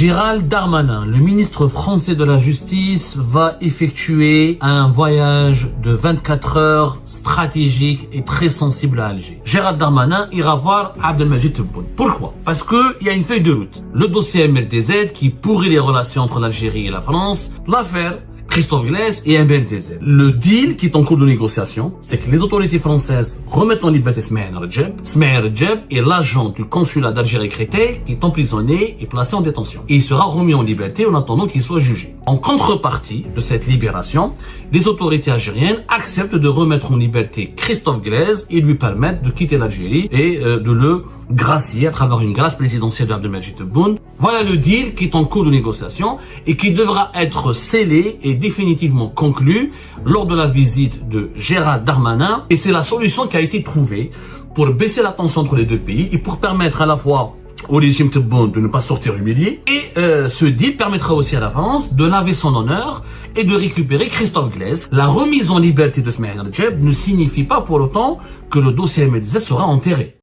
Gérald Darmanin, le ministre français de la Justice, va effectuer un voyage de 24 heures stratégique et très sensible à Alger. Gérald Darmanin ira voir Abdelmajid Tebboune. Pourquoi? Parce qu'il y a une feuille de route. Le dossier MRDZ qui pourrit les relations entre l'Algérie et la France, l'affaire Christophe Glaise et MRDZ. Le deal qui est en cours de négociation, c'est que les autorités françaises remettent en liberté Smaïn Redjeb. Smaïn Redjeb est l'agent du consulat d'Algérie Créteil qui est emprisonné et placé en détention. Et il sera remis en liberté en attendant qu'il soit jugé. En contrepartie de cette libération, les autorités algériennes acceptent de remettre en liberté Christophe Glaise et lui permettent de quitter l'Algérie et de le gracier à travers une grâce présidentielle d'Abdelmajid Tebboune. Voilà le deal qui est en cours de négociation et qui devra être scellé et définitivement conclu lors de la visite de Gérald Darmanin. Et c'est la solution qui a été trouvée pour baisser la tension entre les deux pays et pour permettre à la fois au régime Tebboune de ne pas sortir humilié. Et ce deal permettra aussi à la France de laver son honneur et de récupérer Christophe Glaise. La remise en liberté de Smaïn Redjeb ne signifie pas pour autant que le dossier MRDZ sera enterré.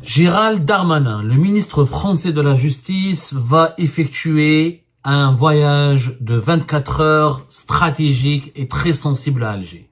Gérald Darmanin, le ministre français de la Justice, va effectuer un voyage de 24 heures stratégique et très sensible à Alger.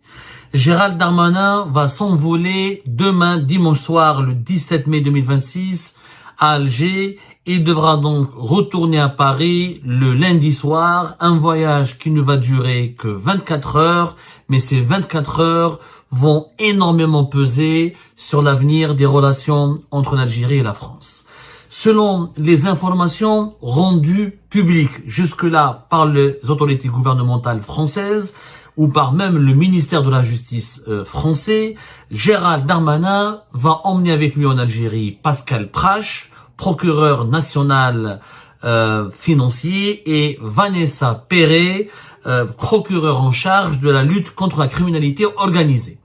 Gérald Darmanin va s'envoler demain, dimanche soir, le 17 mai 2026, à Alger. Il devra donc retourner à Paris le lundi soir, un voyage qui ne va durer que 24 heures, mais ces 24 heures vont énormément peser sur l'avenir des relations entre l'Algérie et la France. Selon les informations rendues publiques jusque-là par les autorités gouvernementales françaises ou par même le ministère de la Justice français, Gérald Darmanin va emmener avec lui en Algérie Pascal Prache, procureur national financier, et Vanessa Perret, procureur en charge de la lutte contre la criminalité organisée.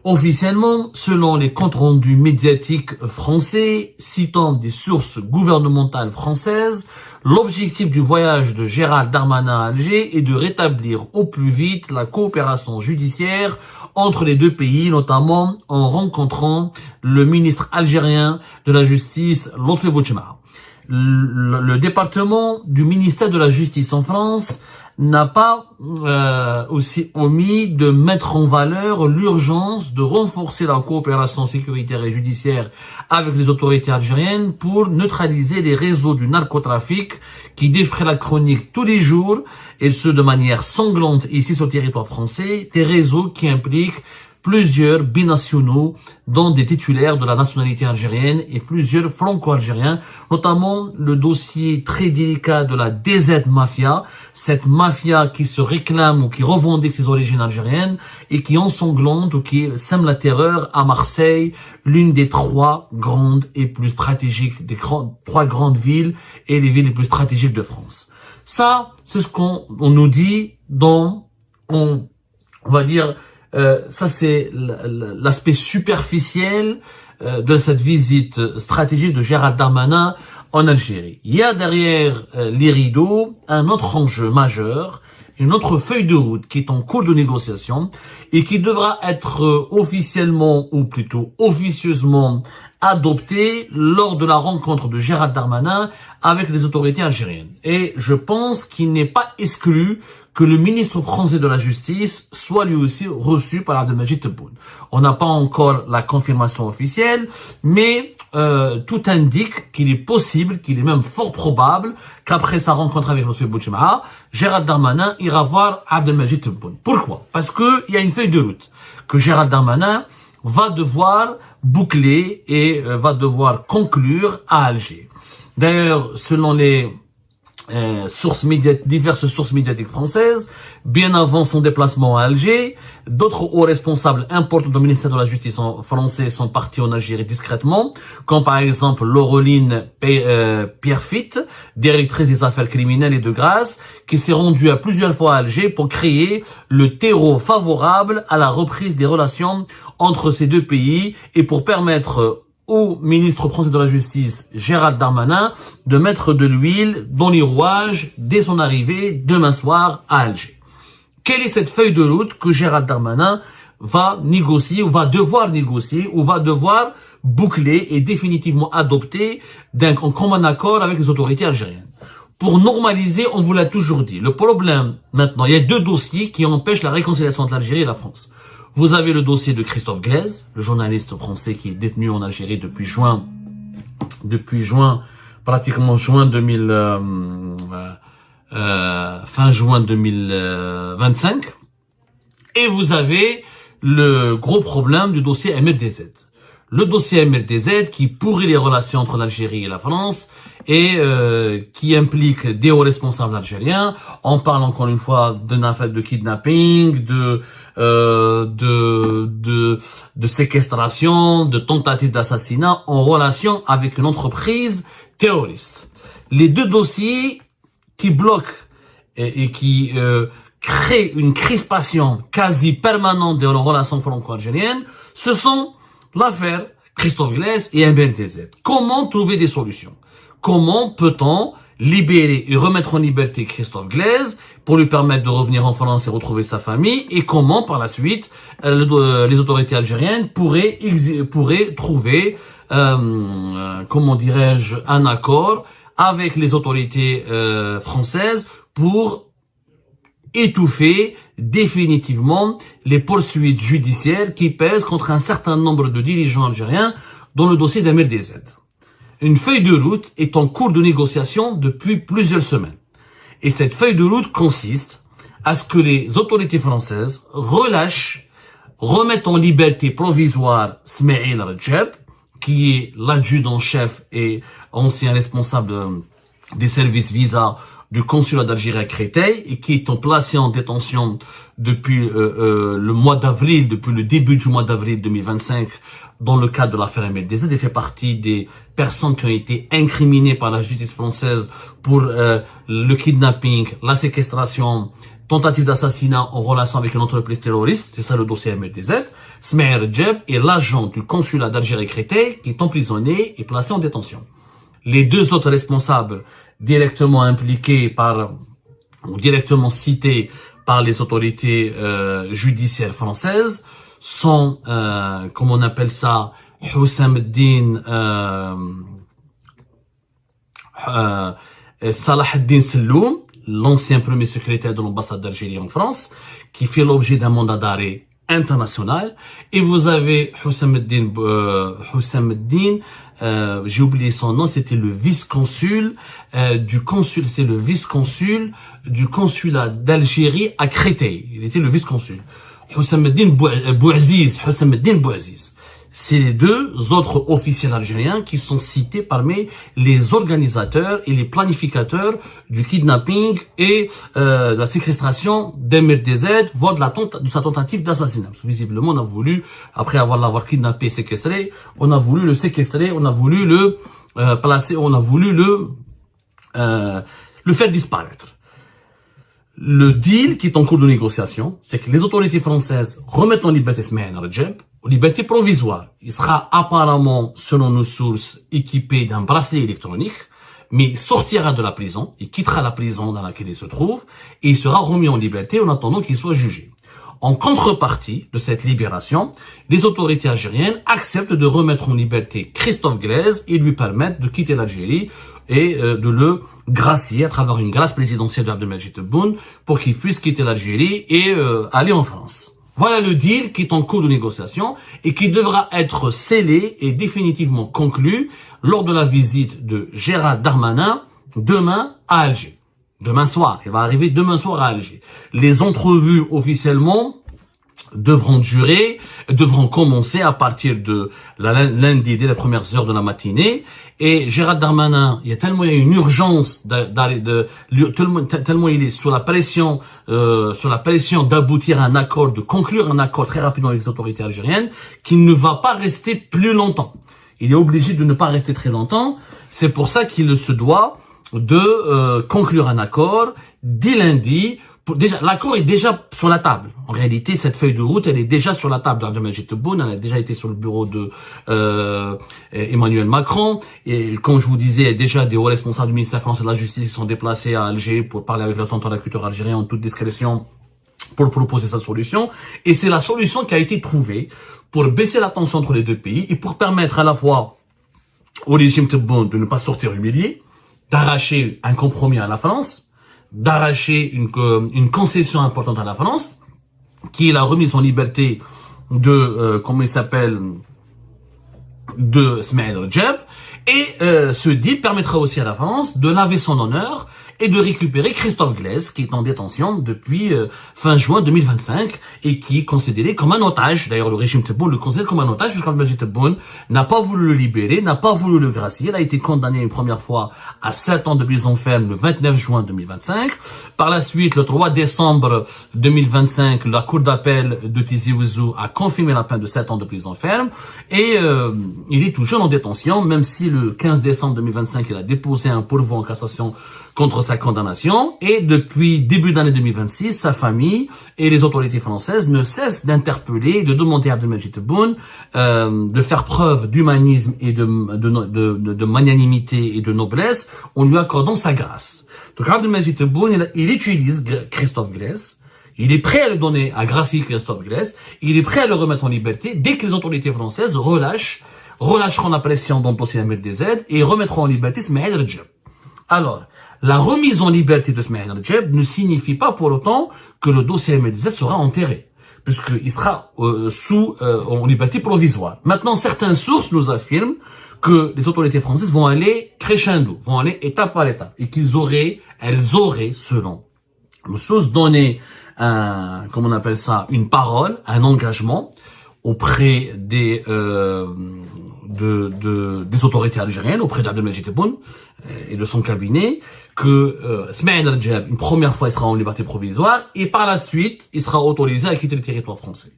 Officiellement, selon les comptes rendus médiatiques français, citant des sources gouvernementales françaises, l'objectif du voyage de Gérald Darmanin à Alger est de rétablir au plus vite la coopération judiciaire entre les deux pays, notamment en rencontrant le ministre algérien de la Justice, Lotfi Boutchema. Le département du ministère de la Justice en France n'a pas aussi omis de mettre en valeur l'urgence de renforcer la coopération sécuritaire et judiciaire avec les autorités algériennes pour neutraliser les réseaux du narcotrafic qui défraient la chronique tous les jours, et ce de manière sanglante ici sur le territoire français, des réseaux qui impliquent plusieurs binationaux, dont des titulaires de la nationalité algérienne et plusieurs franco-algériens, notamment le dossier très délicat de la DZ Mafia, cette mafia qui se réclame ou qui revendique ses origines algériennes et qui ensanglante ou qui sème la terreur à Marseille, l'une des trois grandes et plus stratégiques, trois grandes villes et les villes les plus stratégiques de France. Ça, c'est ce qu'on nous dit dans, on va dire, ça c'est l'aspect superficiel de cette visite stratégique de Gérald Darmanin en Algérie. Il y a derrière les rideaux un autre enjeu majeur, une autre feuille de route qui est en cours de négociation et qui devra être officiellement ou plutôt officieusement adoptée lors de la rencontre de Gérald Darmanin avec les autorités algériennes. Et je pense qu'il n'est pas exclu que le ministre français de la Justice soit lui aussi reçu par Abdelmajid Tebboune. On n'a pas encore la confirmation officielle, mais tout indique qu'il est possible, qu'il est même fort probable qu'après sa rencontre avec Lotfi Boutchema, Gérald Darmanin ira voir Abdelmajid Tebboune. Pourquoi? Parce que il y a une feuille de route que Gérald Darmanin va devoir boucler et va devoir conclure à Alger. D'ailleurs, selon les diverses sources médiatiques françaises, bien avant son déplacement à Alger, d'autres hauts responsables importants du ministère de la Justice français sont partis en Algérie discrètement, comme par exemple Laureline Pierrefitte, directrice des affaires criminelles et de grâce, qui s'est rendue à plusieurs fois à Alger pour créer le terreau favorable à la reprise des relations entre ces deux pays et pour permettre au ministre français de la Justice, Gérald Darmanin, de mettre de l'huile dans les rouages dès son arrivée demain soir à Alger. Quelle est cette feuille de route que Gérald Darmanin va négocier ou va devoir bouclée et définitivement adoptée en commun accord avec les autorités algériennes. Pour normaliser, on vous l'a toujours dit. Le problème, maintenant, il y a deux dossiers qui empêchent la réconciliation entre l'Algérie et la France. Vous avez le dossier de Christophe Glaise, le journaliste français qui est détenu en Algérie pratiquement juin 2000, fin juin 2025. Et vous avez le gros problème du dossier MRDZ. Le dossier MRDZ qui pourrit les relations entre l'Algérie et la France et qui implique des hauts responsables algériens. On parle encore une fois d'une affaire de kidnapping, de séquestration, de tentative d'assassinat en relation avec une entreprise terroriste. Les deux dossiers qui bloquent et qui créent une crispation quasi permanente des relations franco-algériennes, ce sont l'affaire Christophe Glaise et MRDZ. Comment trouver des solutions? Comment peut-on libérer et remettre en liberté Christophe Glaise pour lui permettre de revenir en France et retrouver sa famille? Et comment, par la suite, les autorités algériennes pourraient trouver, comment dirais-je, un accord avec les autorités françaises pour étouffer définitivement les poursuites judiciaires qui pèsent contre un certain nombre de dirigeants algériens dans le dossier d'MRDZ. Une feuille de route est en cours de négociation depuis plusieurs semaines. Et cette feuille de route consiste à ce que les autorités françaises remettent en liberté provisoire Smaïl Redjeb, qui est l'adjudant-chef et ancien responsable des services visa du consulat d'Algérie à Créteil et qui est placé en détention depuis le mois d'avril, depuis le début du mois d'avril 2025 dans le cadre de l'affaire MRDZ. Il fait partie des personnes qui ont été incriminées par la justice française pour le kidnapping, la séquestration, tentative d'assassinat en relation avec une entreprise terroriste. C'est ça le dossier MRDZ. Smaïl Redjeb est l'agent du consulat d'Algérie à Créteil qui est emprisonné et placé en détention. Les deux autres responsables directement impliqués ou directement cités par les autorités judiciaires françaises sont, comme on appelle ça, Houssam Eddine Salah Eddine Selloum, l'ancien premier secrétaire de l'ambassade d'Algérie en France, qui fait l'objet d'un mandat d'arrêt international. Et vous avez Houssam Eddine, j'ai oublié son nom, c'était le vice-consul du consulat d'Algérie à Créteil. Il était le vice-consul. Houssam Eddine Bouaziz. C'est les deux autres officiels algériens qui sont cités parmi les organisateurs et les planificateurs du kidnapping et de la séquestration d'MRDZ, voire de sa tentative d'assassinat. Parce que visiblement, on a voulu, après l'avoir kidnappé et séquestré, on a voulu le séquestrer, on a voulu le placer, on a voulu le faire disparaître. Le deal qui est en cours de négociation, c'est que les autorités françaises remettent en liberté Smaïl Redjeb, en liberté provisoire. Il sera apparemment, selon nos sources, équipé d'un bracelet électronique, mais il sortira de la prison, il quittera la prison dans laquelle il se trouve, et il sera remis en liberté en attendant qu'il soit jugé. En contrepartie de cette libération, les autorités algériennes acceptent de remettre en liberté Christophe Glaise et lui permettent de quitter l'Algérie et de le gracier à travers une grâce présidentielle de Abdelmadjid Tebboune pour qu'il puisse quitter l'Algérie et aller en France. Voilà le deal qui est en cours de négociation et qui devra être scellé et définitivement conclu lors de la visite de Gérald Darmanin demain à Alger. Demain soir, il va arriver demain soir à Alger. Les entrevues officiellement devront commencer à partir de lundi dès les premières heures de la matinée. Et Gérald Darmanin, il y a une urgence tellement il est sous la pression d'aboutir à un accord, de conclure un accord très rapidement avec les autorités algériennes, qu'il ne va pas rester plus longtemps. Il est obligé de ne pas rester très longtemps. C'est pour ça qu'il se doit de conclure un accord dès lundi. Déjà, l'accord est déjà sur la table. En réalité, cette feuille de route, elle est déjà sur la table d'Abdelmadjid Tebboune. Elle a déjà été sur le bureau de Emmanuel Macron. Et comme je vous disais, déjà des hauts responsables du ministère français de la Justice qui sont déplacés à Alger pour parler avec les interlocuteurs algériens en toute discrétion pour proposer sa solution. Et c'est la solution qui a été trouvée pour baisser la tension entre les deux pays et pour permettre à la fois au régime Tebboune de ne pas sortir humilié, d'arracher un compromis à la France, d'arracher une concession importante à la France, qui est la remise en liberté de, comment il s'appelle, de Smaïl Rajab, et ce deal permettra aussi à la France de laver son honneur et de récupérer Christophe Glaise, qui est en détention depuis fin juin 2025 et qui est considéré comme un otage. D'ailleurs, le régime Tebboune le considère comme un otage puisqu'Abdelmadjid Tebboune n'a pas voulu le libérer, n'a pas voulu le gracier. Il a été condamné une première fois à 7 ans de prison ferme le 29 juin 2025. Par la suite, le 3 décembre 2025, la cour d'appel de Tizi Ouzou a confirmé la peine de 7 ans de prison ferme et il est toujours en détention, même si le 15 décembre 2025, il a déposé un pourvoi en cassation contre sa condamnation, et depuis début d'année 2026, sa famille et les autorités françaises ne cessent d'interpeller, de demander à Abdelmadjid Tebboune de faire preuve d'humanisme et de magnanimité et de noblesse en lui accordant sa grâce. Donc Abdelmadjid Tebboune, il utilise Christophe Glaise, il est prêt à le donner, à gracier Christophe Glaise, il est prêt à le remettre en liberté dès que les autorités françaises relâcheront la pression dans le dossier MLDZ et remettront en liberté Smaïl Rajab. Alors, la remise en liberté de Smaïl Rajab ne signifie pas pour autant que le dossier MLDZ sera enterré, puisqu'il sera en liberté provisoire. Maintenant, certaines sources nous affirment que les autorités françaises vont aller crescendo, vont aller étape par étape, et elles auraient, selon nos sources, donné comment on appelle ça, une parole, un engagement auprès des autorités algériennes, auprès d'Abdelmadjid Tebboune et de son cabinet, que Smaïl Rajab, une première fois, il sera en liberté provisoire, et par la suite, il sera autorisé à quitter le territoire français.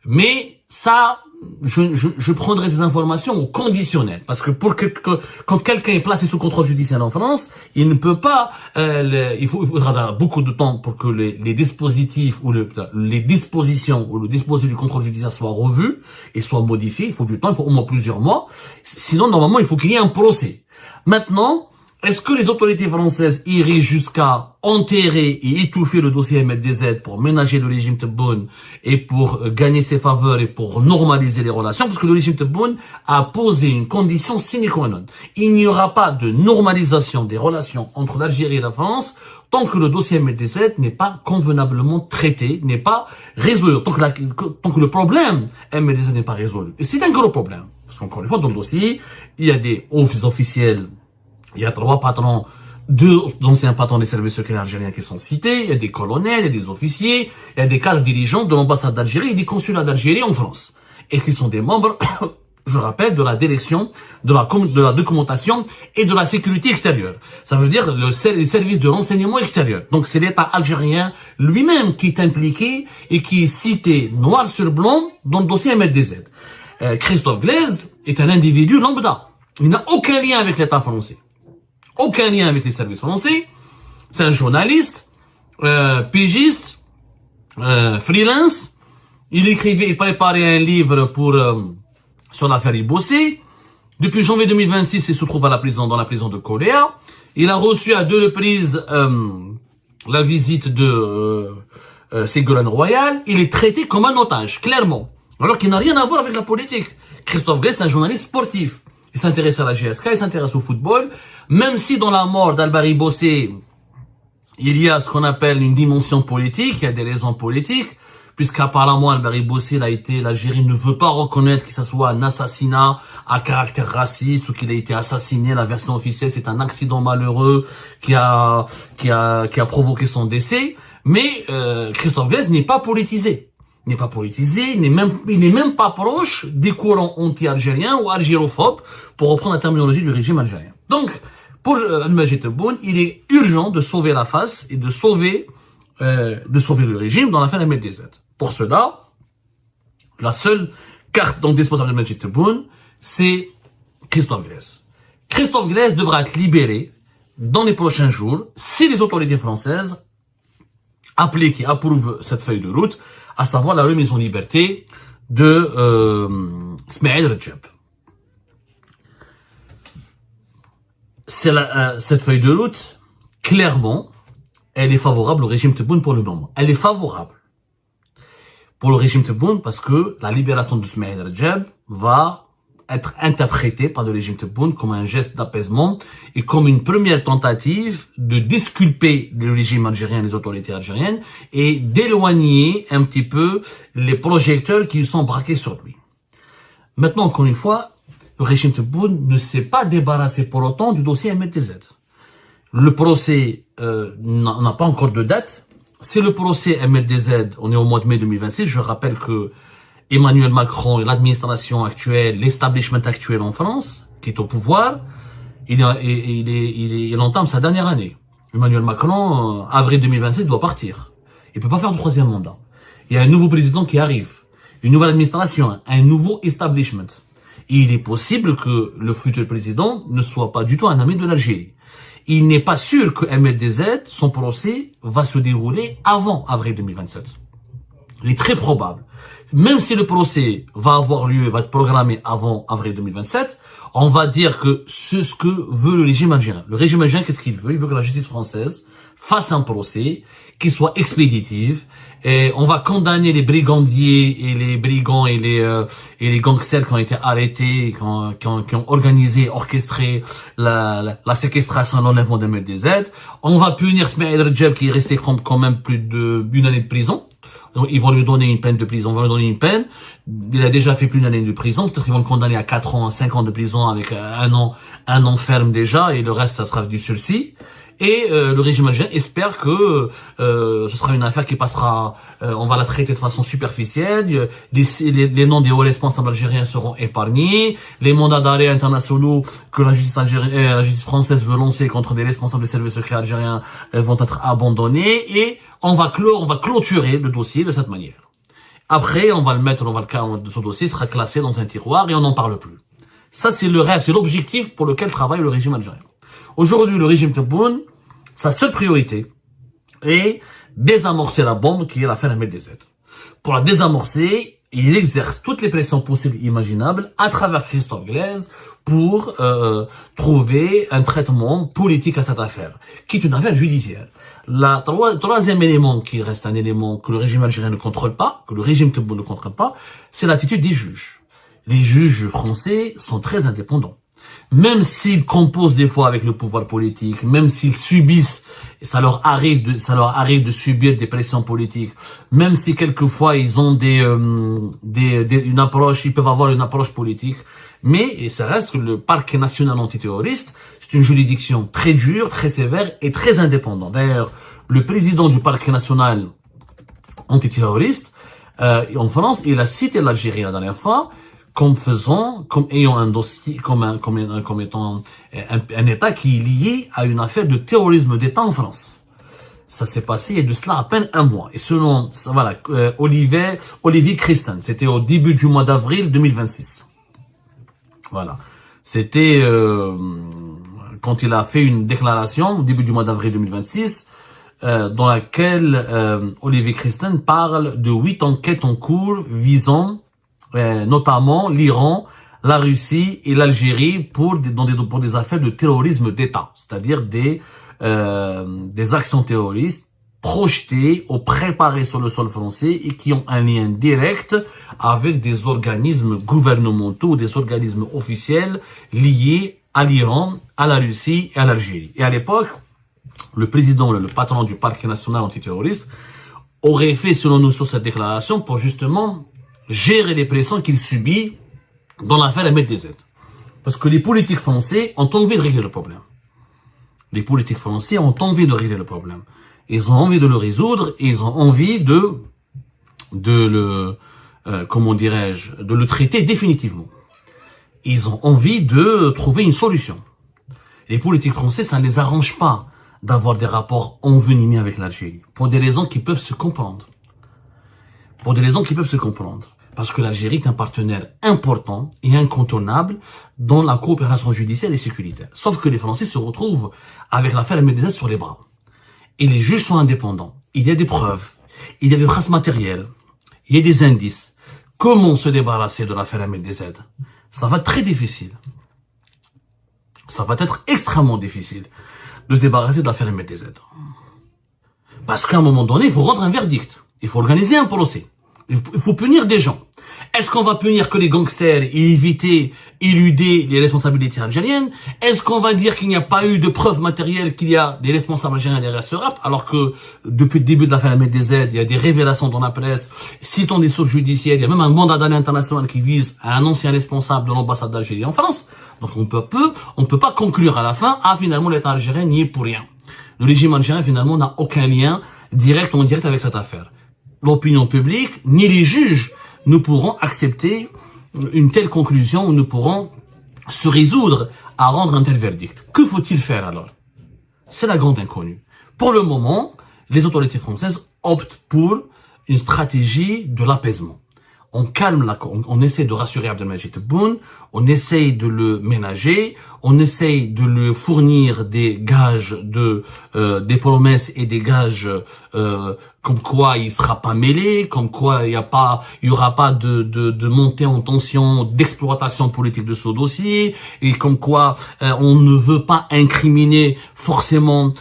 Mais ça, je prendrai ces informations au conditionnel, parce que quand quelqu'un est placé sous contrôle judiciaire en France, il ne peut pas, il faudra beaucoup de temps pour que les dispositifs ou les dispositions ou le dispositif du contrôle judiciaire soient revus et soient modifiés. Il faut du temps, il faut au moins plusieurs mois. Sinon, normalement, il faut qu'il y ait un procès. Maintenant, est-ce que les autorités françaises iraient jusqu'à enterrer et étouffer le dossier MLDZ pour ménager le régime Tebboune et pour gagner ses faveurs et pour normaliser les relations? Parce que le régime Tebboune a posé une condition sine qua non. Il n'y aura pas de normalisation des relations entre l'Algérie et la France tant que le dossier MLDZ n'est pas convenablement traité, n'est pas résolu, tant que le problème MLDZ n'est pas résolu. Et c'est un gros problème. Parce qu'encore une fois, dans le dossier, il y a des officiels. Il y a 3 patrons, 2 anciens patrons des services secrets algériens qui sont cités, il y a des colonels, il y a des officiers, il y a des cadres dirigeants de l'ambassade d'Algérie et des consulats d'Algérie en France. Et qui sont des membres, je rappelle, de la direction, de la documentation et de la sécurité extérieure. Ça veut dire les services de renseignement extérieur. Donc c'est l'État algérien lui-même qui est impliqué et qui est cité noir sur blanc dans le dossier MLDZ. Christophe Glaise est un individu lambda. Il n'a aucun lien avec l'État français. Aucun lien avec les services français. C'est un journaliste, pigiste, freelance. Il préparait un livre sur l'affaire Ibossé. Depuis janvier 2026, il se trouve dans la prison de Coléa. Il a reçu à 2 reprises la visite de Ségolène Royal. Il est traité comme un otage, clairement. Alors qu'il n'a rien à voir avec la politique. Christophe Glaise est un journaliste sportif. Il s'intéresse à la GSK, il s'intéresse au football. Même si dans la mort d'Albari Bossé, il y a ce qu'on appelle une dimension politique, il y a des raisons politiques, puisqu'apparemment Albery Bossé l'Algérie ne veut pas reconnaître que ce soit un assassinat à caractère raciste ou qu'il a été assassiné. La version officielle, c'est un accident malheureux qui a provoqué son décès. Mais Christophe Glaise n'est pas politisé. Il n'est même pas proche des courants anti-algériens ou algérophobes, pour reprendre la terminologie du régime algérien. Donc, pour Abdelmadjid Tebboune, il est urgent de sauver la face et de sauver le régime dans l'affaire MLDZ. Pour cela, la seule carte dont dispose Abdelmadjid Tebboune, c'est Christophe Glaise. Christophe Glaise devra être libéré dans les prochains jours si les autorités françaises appliquent et approuvent cette feuille de route, à savoir la remise en liberté de Smaïl Rajab. Cette feuille de route, clairement, elle est favorable au régime Tebboune pour le moment. Elle est favorable. pour le régime Tebboune parce que la libération de Smaïl Rajab va être interprétée par le régime Tebboune comme un geste d'apaisement et comme une première tentative de disculper le régime algérien, les autorités algériennes et d'éloigner un petit peu les projecteurs qui sont braqués sur lui. Maintenant, encore une fois, le régime Tebboune ne s'est pas débarrassé pour autant du dossier MLTZ. Le procès n'a pas encore de date. C'est le procès MLDZ, on est au mois de mai 2026. Je rappelle que Emmanuel Macron et l'administration actuelle, l'establishment actuel en France, qui est au pouvoir, il entame sa dernière année. Emmanuel Macron, avril 2027, doit partir. Il peut pas faire de troisième mandat. Il y a un nouveau président qui arrive, une nouvelle administration, un nouveau establishment. Et il est possible que le futur président ne soit pas du tout un ami de l'Algérie. Il n'est pas sûr que MLDZ, son procès, va se dérouler avant avril 2027. Il est très probable. Même si le procès va avoir lieu, va être programmé avant avril 2027, on va dire que c'est ce que veut le régime algérien. Le régime algérien, qu'est-ce qu'il veut? Il veut que la justice française fasse un procès qui soit expéditif. Et on va condamner les brigandiers et les brigands et les gangsters qui ont été arrêtés, qui ont organisé, orchestré la séquestration et l'enlèvement de MLDZ. On va punir Smaïl Rajab qui est resté quand même plus d'une année de prison. Donc, ils vont lui donner une peine de prison, on va lui donner une peine. Il a déjà fait plus d'une année de prison. Peut-être qu'ils vont le condamner à 4 ans, à 5 ans de prison avec un an ferme déjà, et le reste, ça sera du sursis. Et le régime algérien espère que ce sera une affaire qui passera, on va la traiter de façon superficielle, les noms des hauts responsables algériens seront épargnés, les mandats d'arrêt internationaux que la justice française veut lancer contre des responsables des services secrets algériens vont être abandonnés, et on va clôturer le dossier de cette manière. Après, ce dossier sera classé dans un tiroir et on n'en parle plus. Ça, c'est le rêve, c'est l'objectif pour lequel travaille le régime algérien. Aujourd'hui, le régime Tebboune, sa seule priorité est désamorcer la bombe qui est l'affaire MLDZ. Pour la désamorcer, il exerce toutes les pressions possibles et imaginables à travers Christophe Glaise pour trouver un traitement politique à cette affaire, qui est une affaire judiciaire. Troisième élément qui reste un élément que le régime algérien ne contrôle pas, que le régime Tebboune ne contrôle pas, c'est l'attitude des juges. Les juges français sont très indépendants. Même s'ils composent des fois avec le pouvoir politique, même s'ils subissent, ça leur arrive de subir des pressions politiques, même si quelquefois ils ont une approche, ils peuvent avoir une approche politique, mais ça reste que le parquet national antiterroriste, c'est une juridiction très dure, très sévère et très indépendante. D'ailleurs, le président du parquet national antiterroriste, en France, il a cité l'Algérie la dernière fois, comme ayant un dossier, comme étant un État qui est lié à une affaire de terrorisme d'État en France. Ça s'est passé il y a de cela à peine un mois. Et selon, Olivier Christen, c'était au début du mois d'avril 2026. Voilà. C'était, quand il a fait une déclaration au début du mois d'avril 2026, dans laquelle, Olivier Christen parle de 8 enquêtes en cours visant notamment l'Iran, la Russie et l'Algérie pour des affaires de terrorisme d'État, c'est-à-dire des actions terroristes projetées ou préparées sur le sol français et qui ont un lien direct avec des organismes gouvernementaux ou des organismes officiels liés à l'Iran, à la Russie et à l'Algérie. Et à l'époque, le président, le patron du parquet national antiterroriste, aurait fait, selon nous, sur cette déclaration pour justement gérer les pressions qu'il subit dans l'affaire MLDZ. Parce que les politiques français ont envie de régler le problème. Les politiques français ont envie de régler le problème. Ils ont envie de le résoudre et ils ont envie de le traiter définitivement. Ils ont envie de trouver une solution. Les politiques français, ça ne les arrange pas d'avoir des rapports envenimés avec l'Algérie. Pour des raisons qui peuvent se comprendre. Parce que l'Algérie est un partenaire important et incontournable dans la coopération judiciaire et sécuritaire. Sauf que les Français se retrouvent avec l'affaire MLDZ sur les bras. Et les juges sont indépendants. Il y a des preuves. Il y a des traces matérielles. Il y a des indices. Comment se débarrasser de l'affaire MLDZ? Ça va être très difficile. Ça va être extrêmement difficile de se débarrasser de l'affaire MLDZ. Parce qu'à un moment donné, il faut rendre un verdict. Il faut organiser un procès. Il faut punir des gens. Est-ce qu'on va punir que les gangsters et éluder les responsabilités algériennes? Est-ce qu'on va dire qu'il n'y a pas eu de preuves matérielles qu'il y a des responsables algériens derrière ce rapt, alors que depuis le début de l'affaire Ahmed Dezed, il y a des révélations dans la presse, citant des sources judiciaires, il y a même un mandat d'arrêt international qui vise à un ancien responsable de l'ambassade d'Algérie en France. Donc on peut pas conclure à la fin, finalement l'État algérien n'y est pour rien. Le régime algérien finalement n'a aucun lien direct ou indirect avec cette affaire. L'opinion publique, ni les juges ne pourront accepter une telle conclusion, ou ne pourront se résoudre à rendre un tel verdict. Que faut-il faire alors? C'est la grande inconnue. Pour le moment, les autorités françaises optent pour une stratégie de l'apaisement. On calme on essaie de rassurer Abdelmajid Tebboune, on essaye de le ménager, on essaye de le fournir des gages des promesses et des gages comme quoi il sera pas mêlé, comme quoi il y aura pas de montée en tension, d'exploitation politique de ce dossier, et comme quoi on ne veut pas incriminer forcément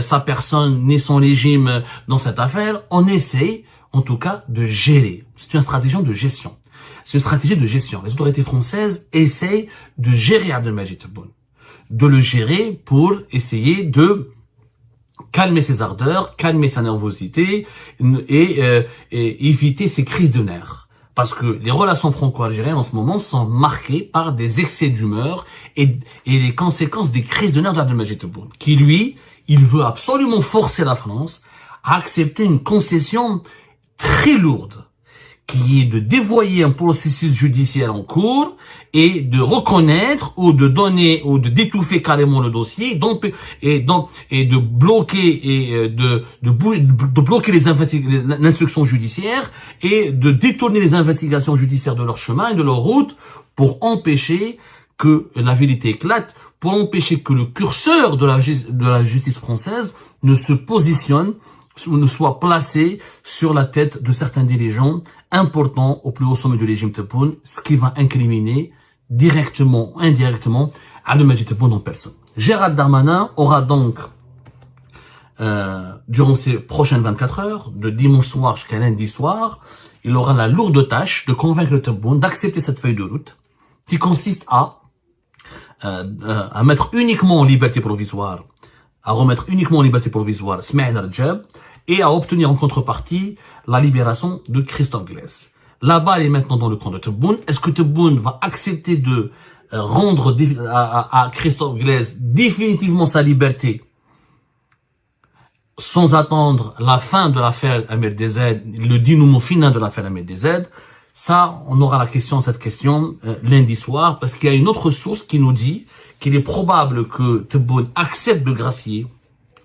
sa personne ni son régime dans cette affaire. On essaye en tout cas de gérer. C'est une stratégie de gestion. C'est une stratégie de gestion. Les autorités françaises essayent de gérer Abdelmajid Tebboune, de le gérer pour essayer de calmer ses ardeurs, calmer sa nervosité et éviter ses crises de nerfs. Parce que les relations franco-algériennes en ce moment sont marquées par des excès d'humeur et les conséquences des crises de nerfs d'Abdelmajid Tebboune, qui lui, il veut absolument forcer la France à accepter une concession très lourde, qui est de dévoyer un processus judiciaire en cours et de reconnaître ou de donner ou de d'étouffer carrément le dossier, et de bloquer de bloquer l'instruction judiciaire et de détourner les investigations judiciaires de leur chemin et de leur route pour empêcher que la vérité éclate, pour empêcher que le curseur de la justice française ne se positionne ou ne soit placé sur la tête de certains dirigeants importants au plus haut sommet du régime Tebboune, ce qui va incriminer directement ou indirectement Abdelmajid Tebboune en personne. Gérald Darmanin aura donc, durant ces prochaines 24 heures, de dimanche soir jusqu'à lundi soir, il aura la lourde tâche de convaincre le Tebboune d'accepter cette feuille de route, qui consiste à mettre uniquement en liberté provisoire, Smaïl Rajab, et à obtenir en contrepartie la libération de Christophe Glaise. La balle est maintenant dans le camp de Tebboune. Est-ce que Tebboune va accepter de rendre à Christophe Glaise définitivement sa liberté sans attendre la fin de l'affaire Ahmed Dezed, le dénouement final de l'affaire Ahmed Dezed? Ça, on aura cette question lundi soir, parce qu'il y a une autre source qui nous dit qu'il est probable que Tebboune accepte de gracier,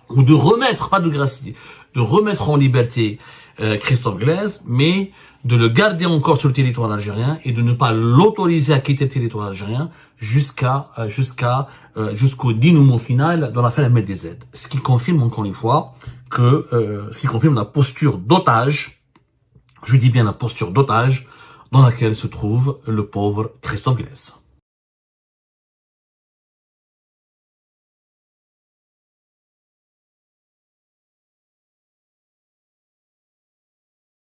ou de remettre, pas de gracier, de remettre en liberté Christophe Glaise, mais de le garder encore sur le territoire algérien et de ne pas l'autoriser à quitter le territoire algérien jusqu'au dénouement final dans l'affaire Ahmed Dezed. Ce qui confirme encore une fois ce qui confirme la posture d'otage, je dis bien la posture d'otage, dans laquelle se trouve le pauvre Christophe Glaise.